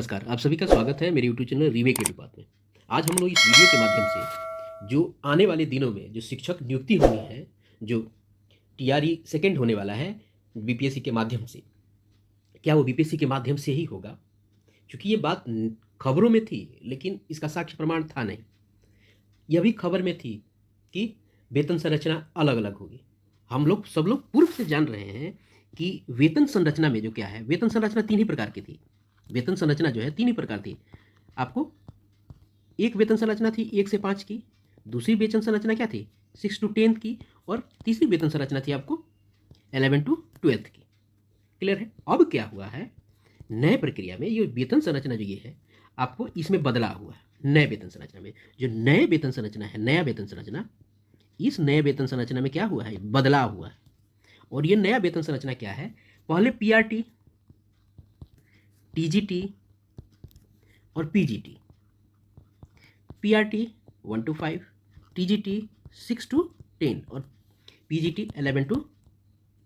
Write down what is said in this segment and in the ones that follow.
नमस्कार, आप सभी का स्वागत है मेरे YouTube channel remake edu path में। आज हम लोग इस वीडियो के माध्यम से जो आने वाले दिनों में जो शिक्षक नियुक्ति होनी है, जो टीआरई सेकंड होने वाला है बीपीएससी के माध्यम से, क्या वो बीपीएससी के माध्यम से ही होगा? क्योंकि ये बात खबरों में थी, लेकिन इसका साक्ष्य प्रमाण था नहीं। यह भी खबर में थी कि वेतन संरचना अलग-अलग होगी। हम लोग सब लोग पूर्व से जान रहे हैं कि वेतन संरचना में जो क्या है, वेतन संरचना 3 ही प्रकार की थी। वेतन संरचना जो है 3 ही प्रकार थी। आपको एक वेतन संरचना थी 1 से 5 की, दूसरी वेतन संरचना क्या थी 6 टू 10th की, और तीसरी वेतन संरचना थी आपको 11 टू 12th की। क्लियर है? अब क्या हुआ है, नए प्रक्रिया में ये वेतन संरचना जो ये है, आपको इसमें बदलाव हुआ है। नए वेतन संरचना में जो नए वेतन संरचना है, नया वेतन संरचना, इस नए वेतन संरचना में क्या हुआ है, बदलाव हुआ है। और ये नया वेतन संरचना क्या है, पहले पीआरटी, टीजीटी और PGT. PRT 1 to 5, TGT 6 to 10 और पीजीटी 11 टू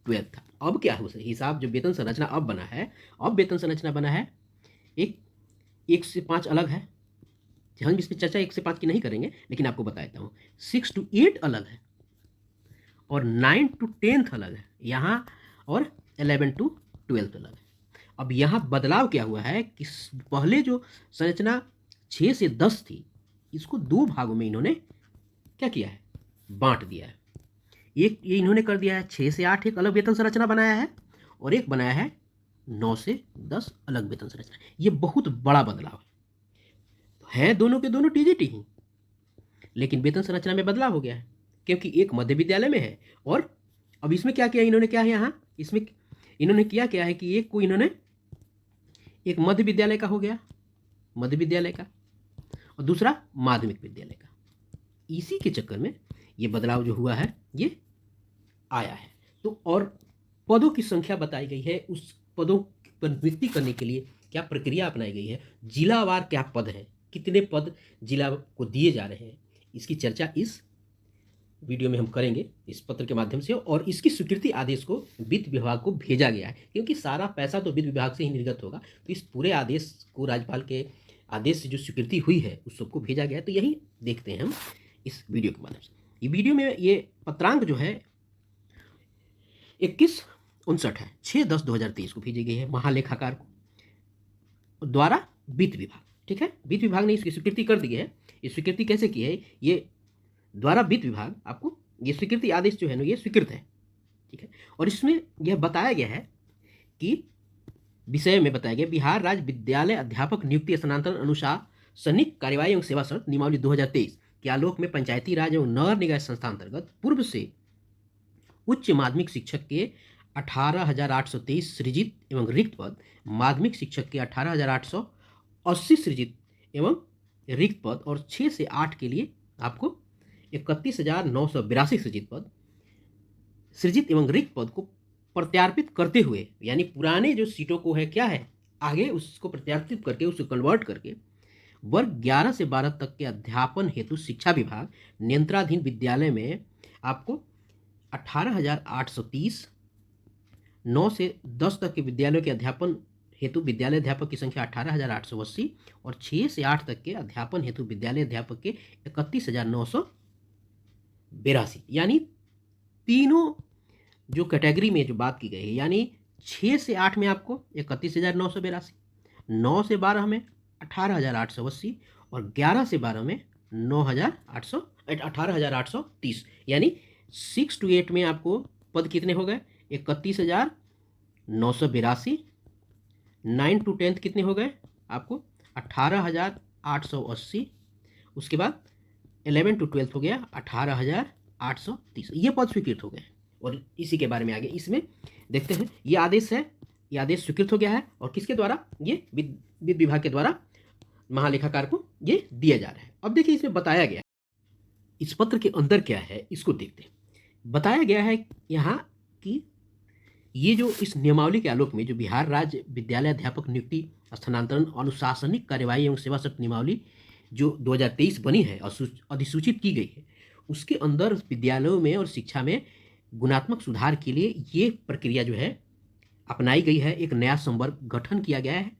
12 था। अब क्या हो हिसाब, जो वेतन संरचना अब बना है, अब वेतन संरचना बना है एक से 5 अलग है। हम इस पर चर्चा 1 से 5 की नहीं करेंगे, लेकिन आपको बता देता हूँ 6 टू 8 अलग है और 9 टू 10th अलग है यहाँ, और 11 टू 12th अलग है। अब यहाँ बदलाव क्या हुआ है कि पहले जो संरचना 6 से 10 थी, इसको 2 भागों में इन्होंने क्या किया है, बांट दिया है। एक ये इन्होंने कर दिया है 6 से 8 एक अलग वेतन संरचना बनाया है, और एक बनाया है 9 से 10 अलग वेतन संरचना। ये बहुत बड़ा बदलाव है दोनों के दोनों टीजीटी ही, लेकिन वेतन संरचना में बदलाव हो गया है क्योंकि एक मध्य विद्यालय में है। और अब इसमें क्या किया इन्होंने, क्या है यहाँ इसमें इन्होंने किया क्या है कि एक को इन्होंने एक मध्य विद्यालय का हो गया, मध्य विद्यालय का, और दूसरा माध्यमिक विद्यालय का। इसी के चक्कर में ये बदलाव जो हुआ है ये आया है। तो और पदों की संख्या बताई गई है, उस पदों पर नियुक्ति करने के लिए क्या प्रक्रिया अपनाई गई है, जिलावार क्या पद है, कितने पद जिला को दिए जा रहे हैं, इसकी चर्चा इस वीडियो में हम करेंगे इस पत्र के माध्यम से। और इसकी स्वीकृति आदेश को वित्त विभाग को भेजा गया है, क्योंकि सारा पैसा तो वित्त विभाग से ही निर्गत होगा। तो इस पूरे आदेश को राज्यपाल के आदेश से जो स्वीकृति हुई है उस सबको भेजा गया है। तो यही देखते हैं हम इस वीडियो के माध्यम से। ये वीडियो में ये पत्रांक जो है 2159 है, 6/10/2023 को भेजी गई है महालेखाकार को द्वारा वित्त विभाग। ठीक है, वित्त विभाग ने इसकी स्वीकृति कर दी है। ये स्वीकृति कैसे की है, ये द्वारा वित्त विभाग आपको ये स्वीकृति आदेश जो है ना, ये स्वीकृत है। ठीक है, और इसमें यह बताया गया है कि विषय में बताया गया बिहार राज्य विद्यालय अध्यापक नियुक्ति स्थानांतरण अनुशासनिक कार्यवाही एवं सेवा शर्त नियमावली 2023 के आलोक में पंचायती राज एवं नगर निकाय संस्था अंतर्गत पूर्व से उच्च माध्यमिक शिक्षक के 18,823 सृजित एवं रिक्त पद, माध्यमिक शिक्षक के 18,880 सृजित एवं रिक्त पद, और 6 से 8 के लिए आपको 31,982 सृजित पद, सृजित एवं रिक्त पद को प्रत्यार्पित करते हुए, यानी पुराने जो सीटों को है क्या है आगे उसको प्रत्यार्पित करके, उसको कन्वर्ट करके वर्ग 11 से 12 तक के अध्यापन हेतु शिक्षा विभाग नियंत्रणाधीन विद्यालय में आपको 18,830, 9 से 10 तक के विद्यालयों के अध्यापन हेतु विद्यालय अध्यापक की संख्या 18,880, और 6 से 8 तक के अध्यापन हेतु विद्यालय अध्यापक के 31,982, यानी तीनों जो कैटेगरी में जो बात की गई है, यानी 6 से 8 में आपको 31,982, 9 से 12 में 18,880, और 11 से 12 में 18,830, यानी 6 to 8 में आपको पद कितने हो गए, 31,982, 9 to 10th कितने हो गए आपको 18,880, उसके बाद 11 to 12th हो गया 18,830। ये पद स्वीकृत हो गए। और इसी के बारे में आगे इसमें देखते हैं, ये आदेश है, ये आदेश स्वीकृत हो गया है, और किसके द्वारा, ये वित्त विभाग के द्वारा महालेखाकार को ये दिया जा रहा है। अब देखिए इसमें बताया गया, इस पत्र के अंदर क्या है इसको देखते हैं। बताया गया है यहाँ कि ये जो इस नियमावली के आलोक में जो बिहार राज्य विद्यालय अध्यापक नियुक्ति स्थानांतरण अनुशासनिक कार्यवाही एवं सेवा शर्त नियमावली जो 2023 बनी है और अधिसूचित की गई है, उसके अंदर विद्यालयों में और शिक्षा में गुणात्मक सुधार के लिए ये प्रक्रिया जो है अपनाई गई है। एक नया संवर्ग गठन किया गया है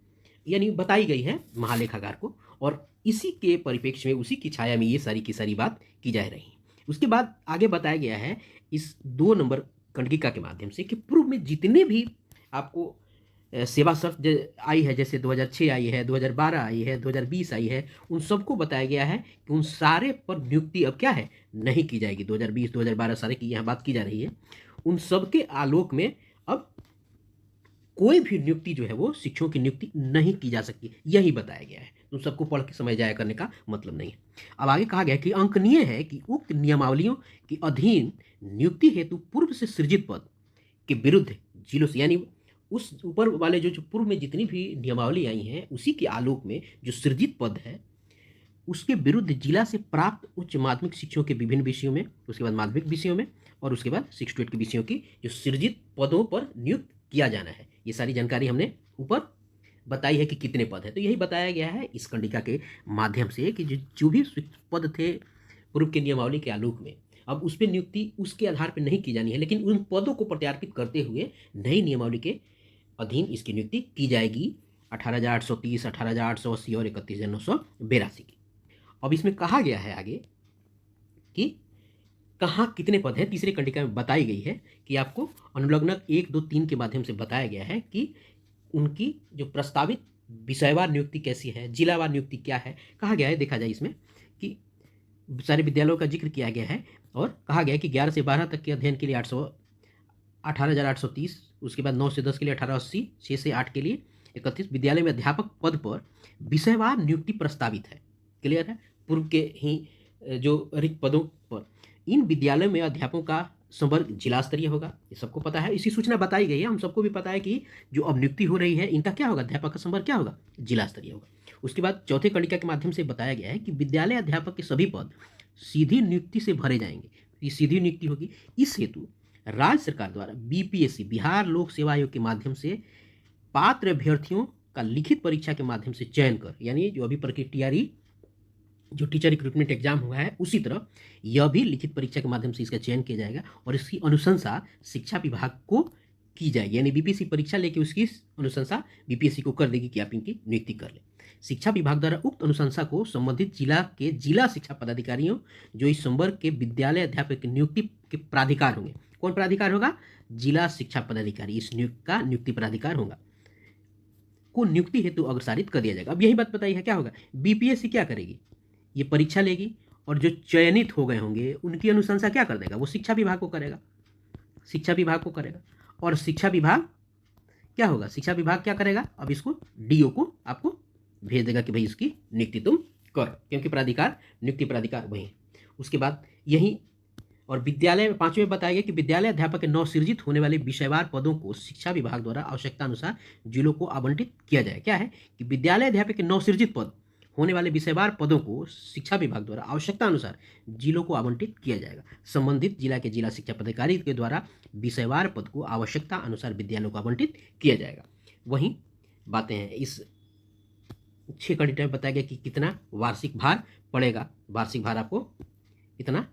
यानी बताई गई है महालेखागार को, और इसी के परिप्रेक्ष्य में, उसी की छाया में ये सारी की सारी बात की जा रही है। उसके बाद आगे बताया गया है इस 2 नंबर कंडिका के माध्यम से कि पूर्व में जितने भी आपको सेवा शर्त आई है, जैसे 2006 आई है, 2012 आई है, 2020 आई है, उन सबको बताया गया है कि उन सारे पर नियुक्ति अब क्या है, नहीं की जाएगी। 2020 2012 सारे की यहाँ बात की जा रही है। उन सब के आलोक में अब कोई भी नियुक्ति जो है वो शिक्षकों की नियुक्ति नहीं की जा सकती, यही बताया गया है। तुम सबको पढ़ के समझ जाया करने का मतलब नहीं है। अब आगे कहा गया कि अंकनीय है कि उक्त नियमावलियों के अधीन नियुक्ति हेतु पूर्व से सृजित पद के विरुद्ध जिलों से, यानी उस ऊपर वाले जो पूर्व में जितनी भी नियमावली आई हैं उसी के आलोक में जो सृजित पद है उसके विरुद्ध जिला से प्राप्त उच्च माध्यमिक शिक्षकों के विभिन्न विषयों में, उसके बाद माध्यमिक विषयों में, और उसके बाद 6 to 8 के विषयों की जो सृजित पदों पर नियुक्त किया जाना है। ये सारी जानकारी हमने ऊपर बताई है कि कितने पद है। तो यही बताया गया है इस कंडिका के माध्यम से कि जो भी पद थे पूर्व के नियमावली के आलोक में, अब उस पर नियुक्ति उसके आधार पर नहीं की जानी है, लेकिन उन पदों को प्रत्यार्पित करते हुए नई नियमावली के अधीन इसकी नियुक्ति की जाएगी 18,830, 18,880 और 31,982 की। अब इसमें कहा गया है आगे कि कहाँ कितने पद हैं। तीसरे कंडिका में बताई गई है कि आपको अनुलग्नक 1, 2, 3 के माध्यम से बताया गया है कि उनकी जो प्रस्तावित विषयवार नियुक्ति कैसी है, जिलावार नियुक्ति क्या है, कहा गया है। देखा जाए इसमें कि सारे विद्यालयों का जिक्र किया गया है और कहा गया है कि 11 से 12 तक के अध्ययन के लिए 18,830, उसके बाद 9 से 10 के लिए 1880, 6 से 8 के लिए 31 विद्यालय में अध्यापक पद पर विषयवार नियुक्ति प्रस्तावित है। क्लियर है? पूर्व के ही जो रिक्त पदों पर इन विद्यालयों में अध्यापकों का संवर्ग जिला स्तरीय होगा, ये सबको पता है। इसी सूचना बताई गई है, हम सबको भी पता है कि जो अब नियुक्ति हो रही है इनका क्या होगा, अध्यापक का संवर्ग क्या होगा, जिला स्तरीय होगा। उसके बाद चौथे कंडिका के माध्यम से बताया गया है कि विद्यालय अध्यापक के सभी पद सीधी नियुक्ति से भरे जाएंगे। ये सीधी नियुक्ति होगी। इस हेतु राज्य सरकार द्वारा बीपीएससी, बिहार लोक सेवा आयोग के माध्यम से पात्र अभ्यर्थियों का लिखित परीक्षा के माध्यम से चयन कर, यानी जो अभी प्रक्रिया जो टीचर रिक्रूटमेंट एग्जाम हुआ है उसी तरह यह भी लिखित परीक्षा के माध्यम से इसका चयन किया जाएगा और इसकी अनुशंसा शिक्षा विभाग को की जाएगी। यानी बीपीएससी परीक्षा लेके उसकी अनुशंसा बीपीएससी को कर देगी कि आप इनकी नियुक्ति कर ले। शिक्षा विभाग द्वारा उक्त अनुशंसा को संबंधित जिला के जिला शिक्षा पदाधिकारियों जो इस संवर्ग के विद्यालय अध्यापक की नियुक्ति के प्राधिकार होंगे। कौन प्राधिकार होगा? जिला शिक्षा पदाधिकारी, इस नियुक्त का नियुक्ति प्राधिकार होगा, को नियुक्ति हेतु अग्रसारित कर दिया जाएगा। अब यही बात बताई है क्या होगा, बीपीएससी क्या करेगी, ये परीक्षा लेगी और जो चयनित हो गए होंगे उनकी अनुशंसा क्या कर देगा, वो शिक्षा विभाग को करेगा, शिक्षा विभाग को करेगा। और शिक्षा विभाग क्या होगा, शिक्षा विभाग क्या करेगा, अब इसको डीओ को आपको भेज देगा कि भाई इसकी नियुक्ति तुम करो, क्योंकि प्राधिकार नियुक्ति प्राधिकार वही है। उसके बाद यही और विद्यालय में 5वें बताया गया कि विद्यालय अध्यापक के नवसृजित होने वाले विषयवार पदों को शिक्षा विभाग द्वारा आवश्यकता अनुसार जिलों को आवंटित किया जाए। क्या है कि विद्यालय अध्यापक के नवसृजित पद होने वाले विषयवार पदों को शिक्षा विभाग द्वारा आवश्यकता अनुसार जिलों को आवंटित किया जाएगा। संबंधित जिला के जिला शिक्षा पदाधिकारी के द्वारा विषयवार पद को आवश्यकता अनुसार विद्यालयों को आवंटित किया जाएगा। वहीं बातें हैं इस 6 कंडिका में बताया गया कि कितना वार्षिक भार पड़ेगा। वार्षिक भार आपको इतना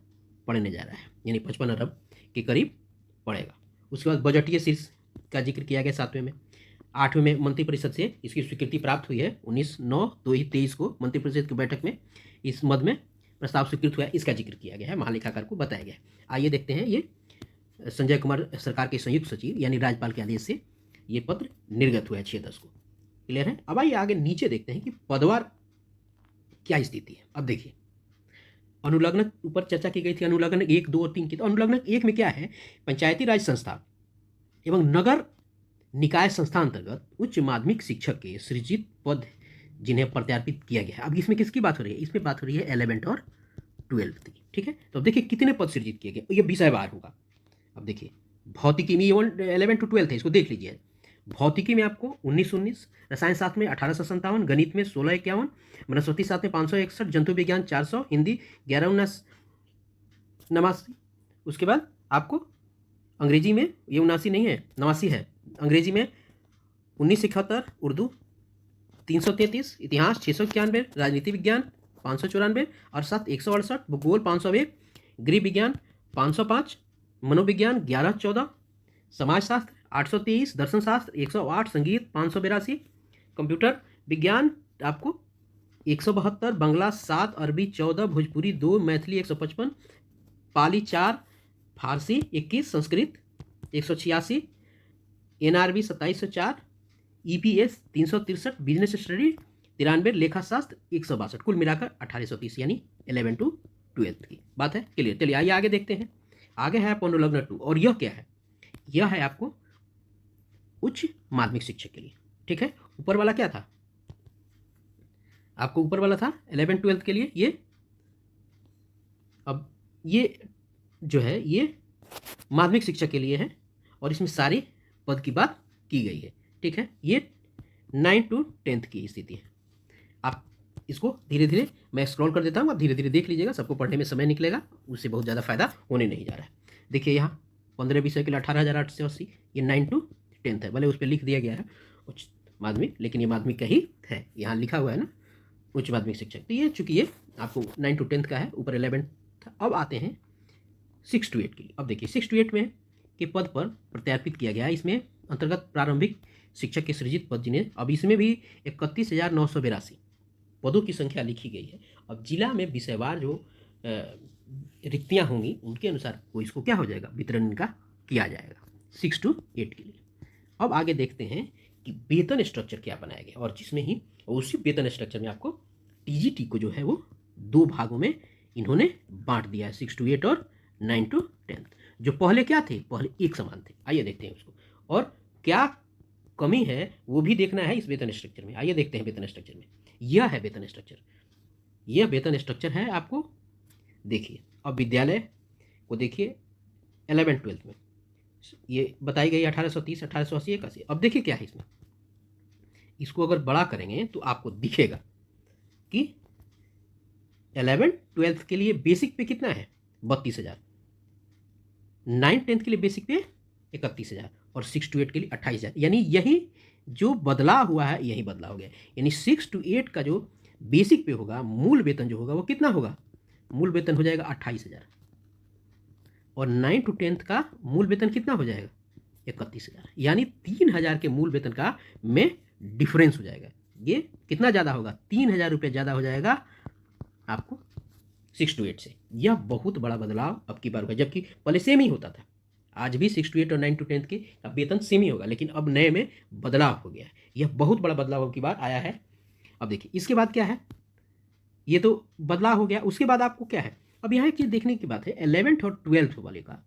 पड़ने जा रहा है, यानी 55 अरब के करीब पड़ेगा। उसके बाद बजटीय शीर्ष का जिक्र किया गया 7वें में। 8वें में मंत्रिपरिषद से इसकी स्वीकृति प्राप्त हुई है 19/9/2023 को मंत्रिपरिषद की बैठक में इस मद में प्रस्ताव स्वीकृत हुआ है, इसका जिक्र किया गया है, महालेखाकार को बताया गया है। आइए देखते हैं, ये संजय कुमार सरकार के संयुक्त सचिव यानी राज्यपाल के आदेश से ये पत्र निर्गत हुआ है 6/10 को। क्लियर है? अब आइए आगे नीचे देखते हैं कि पदवार क्या स्थिति है। अब देखिए अनुलग्नक ऊपर चर्चा की गई थी, अनुलग्नक 1, 2 और 3 की। तो अनुलग्नक 1 में क्या है, पंचायती राज संस्था एवं नगर निकाय संस्था अंतर्गत उच्च माध्यमिक शिक्षक के सृजित पद जिन्हें प्रत्यार्पित किया गया है। अब इसमें किसकी बात हो रही है, इसमें बात हो रही है 11th और 12th की। ठीक है, तो अब देखिए कितने पद सृजित किए गए, ये विषयवार होगा। अब देखिए भौतिकी में 11 to 12 है, इसको देख लीजिए। भौतिकी में आपको 1919, रसायन शास्त्र में 1857, गणित में 1651, वनस्पति शास्त्र में 561, जंतु विज्ञान 400, हिंदी 1189। उसके बाद आपको अंग्रेजी में ये 79 नहीं है, 89 है। अंग्रेजी में 1971, उर्दू 333, इतिहास 691, राजनीति विज्ञान 594, अर्थशास्त्र 168, भूगोल 501, गृह विज्ञान 505, मनोविज्ञान 1114, समाजशास्त्र 823, दर्शन शास्त्र 108, संगीत 582, कंप्यूटर विज्ञान आपको 172, बांग्ला 7, अरबी 14, भोजपुरी 2, मैथिली 155, पाली 4, फारसी 21, Sanskrit 186, NRB 2704, EPS 363, business study 93, लेखा शास्त्र 162, कुल मिलाकर 1830, यानी 11 to 12 की बात है। क्लियर। चलिए आइए आगे देखते हैं। आगे है पुनर्लग्न 2, और यह क्या है? यह है आपको उच्च माध्यमिक शिक्षक के लिए। ठीक है, ऊपर वाला क्या था? आपको ऊपर वाला था 11-12 के लिए ये। अब ये जो है ये माध्यमिक शिक्षा के लिए है, और इसमें सारे पद की बात की गई है। ठीक है, ये 9 to 10 की स्थिति है। आप इसको धीरे धीरे मैं स्क्रॉल कर देता हूँ, आप धीरे धीरे देख लीजिएगा, सबको पढ़ने में समय निकलेगा, उससे बहुत ज़्यादा फायदा होने नहीं जा रहा है। देखिए यहाँ 15 विषय के लिए 18,880, ये 9 to 10 है। भले उस पर लिख दिया गया है उच्च माध्यमिक, लेकिन ये माध्यमिक का ही है, यहाँ लिखा हुआ है ना उच्च माध्यमिक शिक्षक। तो ये चूंकि ये आपको 9 to 10 का है, ऊपर 11 था। अब आते हैं 6 to 8 के लिए। अब देखिए 6 to 8 में के पद पर प्रत्यार्पित किया गया है। इसमें अंतर्गत प्रारंभिक शिक्षक के सृजित पद जिन्हें, अब इसमें भी 31,982 पदों की संख्या लिखी गई है। अब जिला में विषयवार जो रिक्तियाँ होंगी उनके अनुसार वो इसको क्या हो जाएगा, वितरण इनका किया जाएगा 6 to 8 के लिए। अब आगे देखते हैं कि वेतन स्ट्रक्चर क्या बनाया गया, और जिसमें ही उसी वेतन स्ट्रक्चर में आपको TGT को जो है वो 2 भागों में इन्होंने बांट दिया है, 6 to 8 और 9 to 10। जो पहले क्या थे, पहले एक समान थे। आइए देखते हैं उसको, और क्या कमी है वो भी देखना है इस वेतन स्ट्रक्चर में। आइए देखते हैं वेतन स्ट्रक्चर में। यह है वेतन स्ट्रक्चर, यह वेतन स्ट्रक्चर है आपको। देखिए अब विद्यालय को देखिए 11-12 में ये बताई गई 1830, 1880, 81। अब देखिए क्या है इसमें, इसको अगर बड़ा करेंगे तो आपको दिखेगा कि 11-12 के लिए बेसिक पे कितना है, 32,000, 9-10 के लिए बेसिक पे 31,000, और 6 to 8 के लिए 28,000। यानी यही जो बदलाव हुआ है, यही बदलाव हो गया। यानी 6 to 8 का जो बेसिक पे होगा, मूल वेतन जो होगा वो कितना होगा, मूल वेतन हो जाएगा 28,000, और 9 to 10 का मूल वेतन कितना हो जाएगा, 31,000। यानी 3,000 के मूल वेतन का में डिफरेंस हो जाएगा। ये कितना ज़्यादा होगा, 3,000 रुपये ज़्यादा हो जाएगा आपको 6 to 8 से। यह बहुत बड़ा बदलाव अब की बार होगा, जबकि पहले सेम ही होता था। आज भी 6 to 8 और 9 to 10 के का वेतन सेम ही होगा, लेकिन अब नए में बदलाव हो गया है। यह बहुत बड़ा बदलाव अब की बार आया है। अब देखिए इसके बाद क्या है, ये तो बदलाव हो गया। उसके बाद आपको क्या है, अब यहाँ एक चीज़ देखने की बात है, 11th और 12th वाले का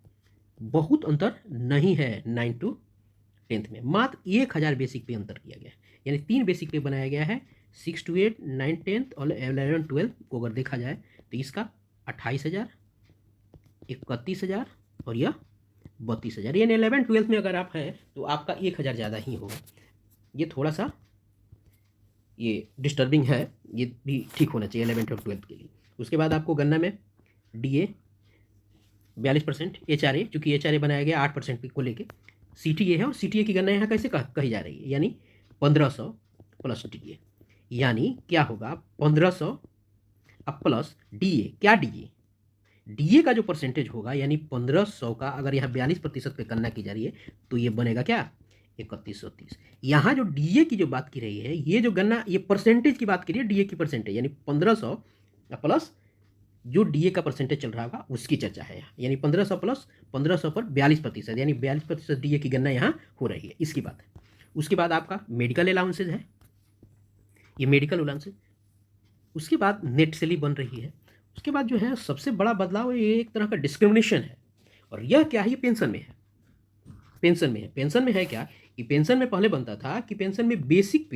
बहुत अंतर नहीं है 9 to 10 में, मात्र 1,000 बेसिक पे अंतर किया गया है। यानी 3 बेसिक पे बनाया गया है। 6 to 8, 9, 10 और 11-12 को अगर देखा जाए तो इसका 28,000, 31,000 और यह 32,000। यानी 11-12 में अगर आप हैं तो आपका 1,000 ज़्यादा ही होगा। ये थोड़ा सा ये डिस्टर्बिंग है, ये भी ठीक होना चाहिए 11 और 12 के लिए। उसके बाद आपको गन्ना में DA 42%, HRA, चूँकि HRA बनाया गया 8% को लेके, CTA है, और CTA की गन्ना यहाँ कैसे कही जा रही है, यानी 1,500 प्लस DA। यानी क्या होगा, 1,500 अब प्लस DA। क्या DA का जो परसेंटेज होगा, यानी 1,500 का अगर यहाँ 42% पे गणना की जा रही है तो ये बनेगा क्या, 3130। यहाँ जो DA की जो बात की रही है, ये जो गणना, ये परसेंटेज की बात की रही है, DA की परसेंटेज, यानी 1,500 प्लस जो DA का परसेंटेज चल रहा होगा उसकी चर्चा है यहाँ। यानी 1,500 प्लस 1,500 पर 42%, यानी 42% DA की गणना यहाँ हो रही है, इसकी बात है। उसके बाद आपका मेडिकल अलाउंसेज है, ये मेडिकल अलाउंसेज। उसके बाद नेट सैलरी बन रही है। उसके बाद जो है सबसे बड़ा बदलाव है, ये एक तरह का डिस्क्रिमिनेशन है, और यह क्या है, ये पेंशन में है। पेंशन में है क्या कि पेंशन में पहले बनता था कि पेंशन में बेसिक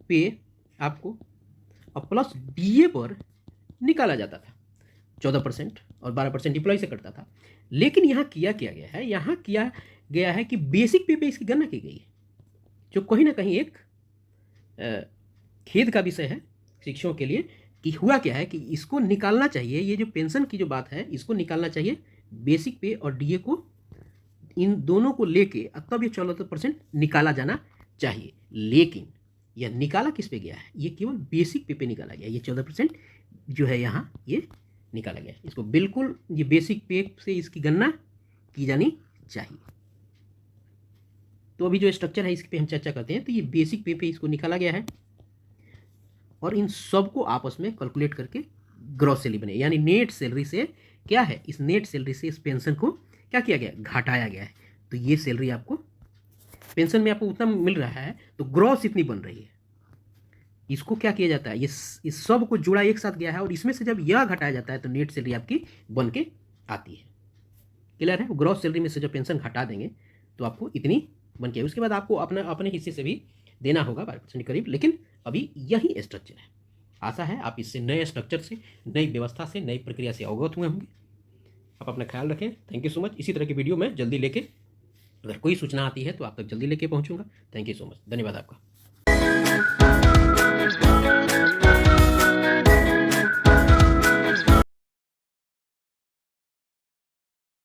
पे आपको और प्लस DA पर निकाला जाता था 14% और 12% एम्प्लॉय से कटता था। लेकिन यहाँ किया गया है कि बेसिक पे इसकी गणना की गई है, जो कहीं ना कहीं एक खेद का विषय है शिक्षकों के लिए कि हुआ क्या है कि इसको निकालना चाहिए, ये जो पेंशन की जो बात है इसको निकालना चाहिए, बेसिक पे और DA को, इन दोनों को लेके तब ये 14% निकाला जाना चाहिए। लेकिन यह निकाला किस पे गया है, ये केवल बेसिक पे निकाला गया। ये 14% जो है यहाँ ये निकाला गया, इसको बिल्कुल ये बेसिक पे से इसकी गणना की जानी चाहिए। तो अभी जो स्ट्रक्चर है इस पे हम चर्चा करते हैं। तो ये बेसिक पे इसको निकाला गया है और इन सब को आपस में कैलकुलेट करके ग्रॉस सैलरी बने, यानी नेट सैलरी से क्या है, इस नेट सैलरी से इस पेंशन को क्या किया गया, घटाया गया है। तो ये सैलरी आपको पेंशन में आपको उतना मिल रहा है तो ग्रॉस इतनी बन रही है। इसको क्या किया जाता है, ये इस सब को जुड़ा एक साथ गया है और इसमें से जब यह घटाया जाता है तो नेट सैलरी आपकी बन के आती है। क्लियर है? ग्रॉस सैलरी में से जब पेंशन घटा देंगे तो आपको इतनी बन के, उसके बाद आपको अपने हिस्से से भी देना होगा 12% के करीब। लेकिन अभी यही स्ट्रक्चर है। आशा है आप इससे नए स्ट्रक्चर से, नई व्यवस्था से, नई प्रक्रिया से अवगत हुए होंगे। आप अपना ख्याल रखें। Thank you so much. इसी तरह की वीडियो मैं जल्दी लेके, अगर कोई सूचना आती है तो आप तक जल्दी लेके पहुंचूंगा। Thank you so much. धन्यवाद आपका।